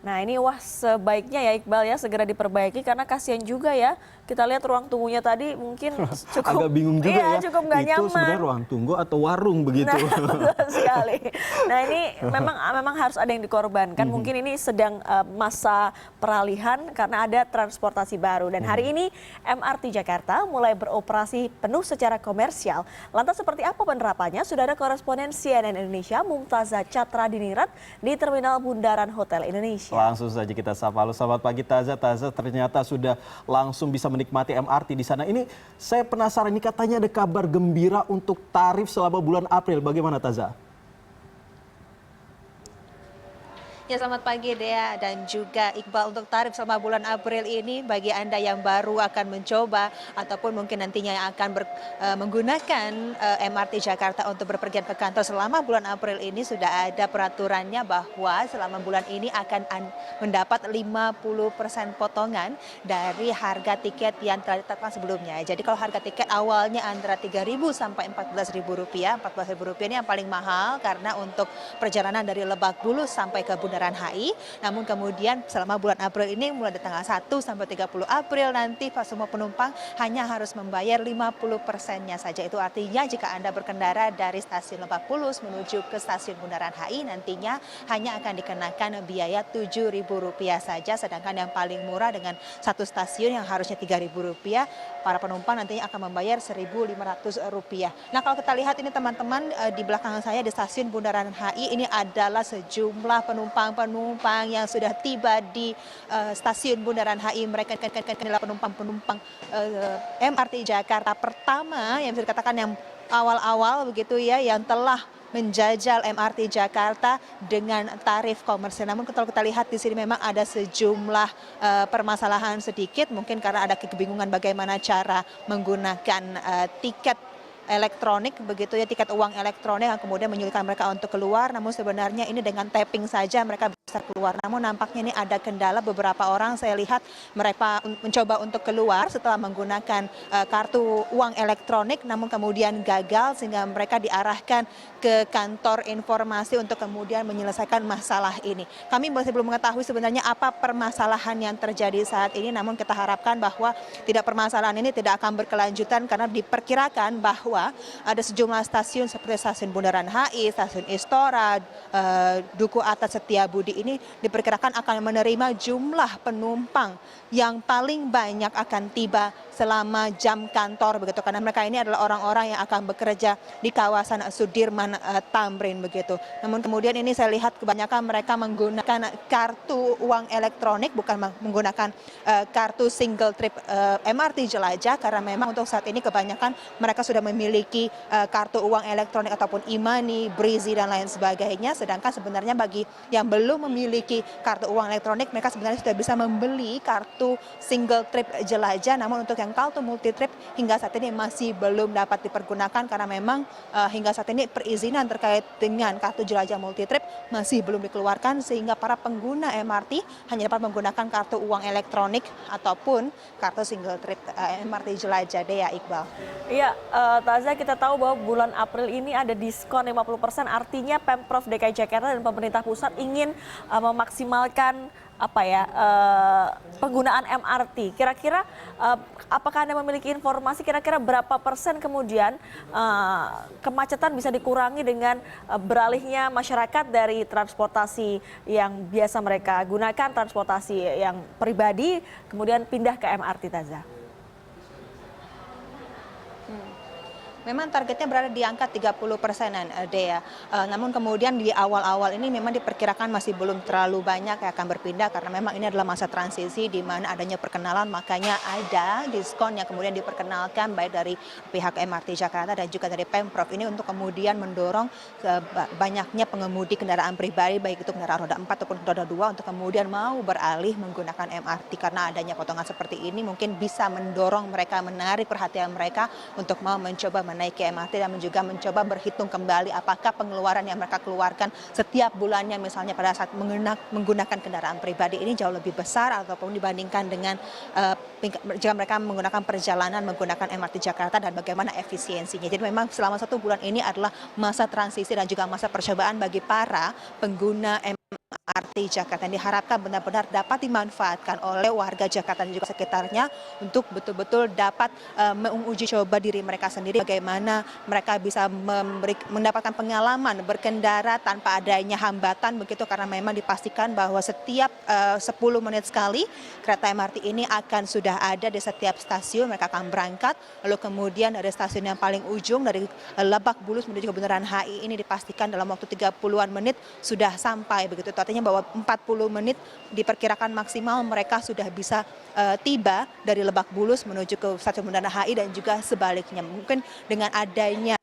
Nah ini wah sebaiknya ya Iqbal ya segera diperbaiki karena kasihan juga ya. Kita lihat ruang tunggunya tadi mungkin cukup agak bingung juga iya, ya. cukup nggak Itu nyaman. sebenarnya ruang tunggu atau warung begitu. Nah, betul sekali. Nah ini memang harus ada yang dikorbankan. Mungkin ini sedang masa peralihan karena ada transportasi baru. Dan hari ini MRT Jakarta mulai beroperasi penuh secara komersial. Lantas seperti apa penerapannya? Sudah ada koresponen CNN Indonesia Mumtazah Catra Dinirat di Terminal Bundaran Hotel Indonesia. Langsung saja kita sapa. Halo, selamat pagi Taza. Taza ternyata sudah langsung bisa menikmati MRT di sana. Ini saya penasaran, ini katanya ada kabar gembira untuk tarif selama bulan April. Bagaimana Taza? Ya, selamat pagi Dea dan juga Iqbal. Untuk tarif selama bulan April ini bagi Anda yang baru akan mencoba ataupun mungkin nantinya yang akan menggunakan MRT Jakarta untuk berpergian ke kantor selama bulan April ini sudah ada peraturannya bahwa selama bulan ini akan mendapat 50% potongan dari harga tiket yang telah ditetapkan sebelumnya. Jadi kalau harga tiket awalnya antara Rp3.000 sampai Rp14.000, Rp14.000 ini yang paling mahal karena untuk perjalanan dari Lebak Bulus sampai ke Bundaran HI. Namun kemudian selama bulan April ini mulai dari tanggal 1 sampai 30 April nanti semua penumpang hanya harus membayar 50%-nya saja. Itu artinya jika Anda berkendara dari stasiun Lebak Bulus menuju ke stasiun Bundaran HI nantinya hanya akan dikenakan biaya Rp7.000 saja. Sedangkan yang paling murah dengan satu stasiun yang harusnya Rp3.000, para penumpang nantinya akan membayar Rp1.500. Nah kalau kita lihat ini teman-teman di belakang saya di stasiun Bundaran HI ini adalah sejumlah penumpang yang sudah tiba di stasiun Bundaran HI. Mereka adalah penumpang MRT Jakarta pertama yang bisa dikatakan yang awal-awal begitu ya, yang telah menjajal MRT Jakarta dengan tarif komersial. Namun kalau kita lihat di sini memang ada sejumlah permasalahan sedikit, mungkin karena ada kebingungan bagaimana cara menggunakan tiket elektronik begitu ya, tiket uang elektronik yang kemudian menyulitkan mereka untuk keluar. Namun sebenarnya ini dengan tapping saja mereka bisa keluar. Namun nampaknya ini ada kendala, beberapa orang saya lihat mereka mencoba untuk keluar setelah menggunakan kartu uang elektronik, namun kemudian gagal sehingga mereka diarahkan ke kantor informasi untuk kemudian menyelesaikan masalah ini. Kami masih belum mengetahui sebenarnya apa permasalahan yang terjadi saat ini, namun kita harapkan bahwa permasalahan ini tidak akan berkelanjutan karena diperkirakan bahwa ada sejumlah stasiun seperti stasiun Bundaran HI, stasiun Istora, Duku Atas Setiabudi ini diperkirakan akan menerima jumlah penumpang yang paling banyak akan tiba selama jam kantor begitu, karena mereka ini adalah orang-orang yang akan bekerja di kawasan Sudirman Tamrin begitu. Namun kemudian ini saya lihat kebanyakan mereka menggunakan kartu uang elektronik, bukan menggunakan kartu single trip MRT Jelajah, karena memang untuk saat ini kebanyakan mereka sudah memiliki kartu uang elektronik ataupun e-money, Breezy dan lain sebagainya. Sedangkan sebenarnya bagi yang belum memiliki kartu uang elektronik, mereka sebenarnya sudah bisa membeli kartu single trip Jelajah. Namun untuk yang kartu multi trip hingga saat ini masih belum dapat dipergunakan karena memang hingga saat ini perizinan terkait dengan kartu Jelajah multi trip masih belum dikeluarkan, sehingga para pengguna MRT hanya dapat menggunakan kartu uang elektronik ataupun kartu single trip MRT Jelajah. Dea, Iqbal. Iya, Taza, kita tahu bahwa bulan April ini ada diskon 50%, artinya Pemprov DKI Jakarta dan pemerintah pusat ingin memaksimalkan penggunaan MRT. Kira-kira apakah Anda memiliki informasi kira-kira berapa persen kemudian kemacetan bisa dikurangi dengan beralihnya masyarakat dari transportasi yang biasa mereka gunakan, transportasi yang pribadi, kemudian pindah ke MRT, Taza? Memang targetnya berada di angka 30%-an, Dea. Namun kemudian di awal-awal ini memang diperkirakan masih belum terlalu banyak yang akan berpindah karena memang ini adalah masa transisi di mana adanya perkenalan, makanya ada diskon yang kemudian diperkenalkan baik dari pihak MRT Jakarta dan juga dari Pemprov ini untuk kemudian mendorong banyaknya pengemudi kendaraan pribadi baik itu kendaraan roda 4 ataupun roda 2 untuk kemudian mau beralih menggunakan MRT, karena adanya potongan seperti ini mungkin bisa mendorong mereka, menarik perhatian mereka untuk mau mencoba menaiki MRT dan juga mencoba berhitung kembali apakah pengeluaran yang mereka keluarkan setiap bulannya misalnya pada saat menggunakan kendaraan pribadi ini jauh lebih besar ataupun dibandingkan dengan jika mereka menggunakan perjalanan menggunakan MRT Jakarta dan bagaimana efisiensinya. Jadi memang selama 1 bulan ini adalah masa transisi dan juga masa percobaan bagi para pengguna MRT MRT Jakarta yang diharapkan benar-benar dapat dimanfaatkan oleh warga Jakarta dan juga sekitarnya untuk betul-betul dapat menguji coba diri mereka sendiri bagaimana mereka bisa mendapatkan pengalaman berkendara tanpa adanya hambatan begitu, karena memang dipastikan bahwa setiap 10 menit sekali kereta MRT ini akan sudah ada di setiap stasiun. Mereka akan berangkat, lalu kemudian dari stasiun yang paling ujung dari Lebak Bulus menuju ke Bundaran HI ini dipastikan dalam waktu 30-an menit sudah sampai begitu. Itu artinya bahwa 40 menit diperkirakan maksimal mereka sudah bisa tiba dari Lebak Bulus menuju ke stasiun Bundaran HI dan juga sebaliknya. Mungkin dengan adanya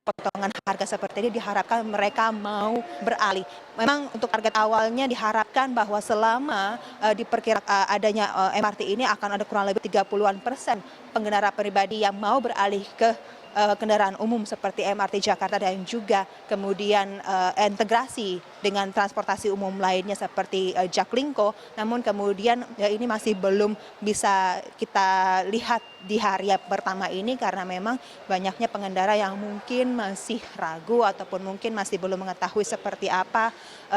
potongan harga seperti ini diharapkan mereka mau beralih. Memang untuk target awalnya diharapkan bahwa selama diperkirakan adanya MRT ini akan ada kurang lebih 30-an% pengendara pribadi yang mau beralih ke kendaraan umum seperti MRT Jakarta dan juga kemudian integrasi dengan transportasi umum lainnya seperti Jaklingko. Namun kemudian ini masih belum bisa kita lihat di hari pertama ini karena memang banyaknya pengendara yang mungkin masih ragu ataupun mungkin masih belum mengetahui seperti apa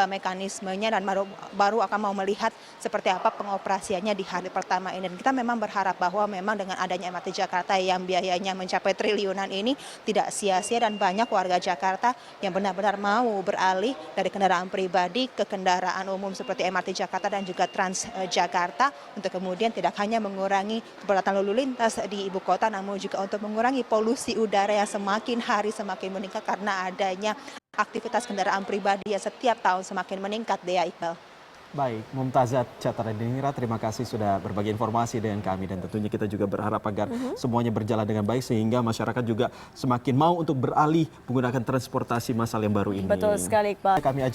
mekanismenya dan baru akan mau melihat seperti apa pengoperasiannya di hari pertama ini. Dan kita memang berharap bahwa memang dengan adanya MRT Jakarta yang biayanya mencapai triliunan ini tidak sia-sia dan banyak warga Jakarta yang benar-benar mau beralih dari kendaraan pribadi ke kendaraan umum seperti MRT Jakarta dan juga Transjakarta untuk kemudian tidak hanya mengurangi kepadatan lalu lintas di ibu kota namun juga untuk mengurangi polusi udara yang semakin hari semakin meningkat karena adanya aktivitas kendaraan pribadi yang setiap tahun semakin meningkat, Dea, Iqbal. Baik, Mumtazat Chatradiningrat, terima kasih sudah berbagi informasi dengan kami dan tentunya kita juga berharap agar semuanya berjalan dengan baik sehingga masyarakat juga semakin mau untuk beralih menggunakan transportasi massal yang baru ini. Betul sekali, Iqbal. Kami ajak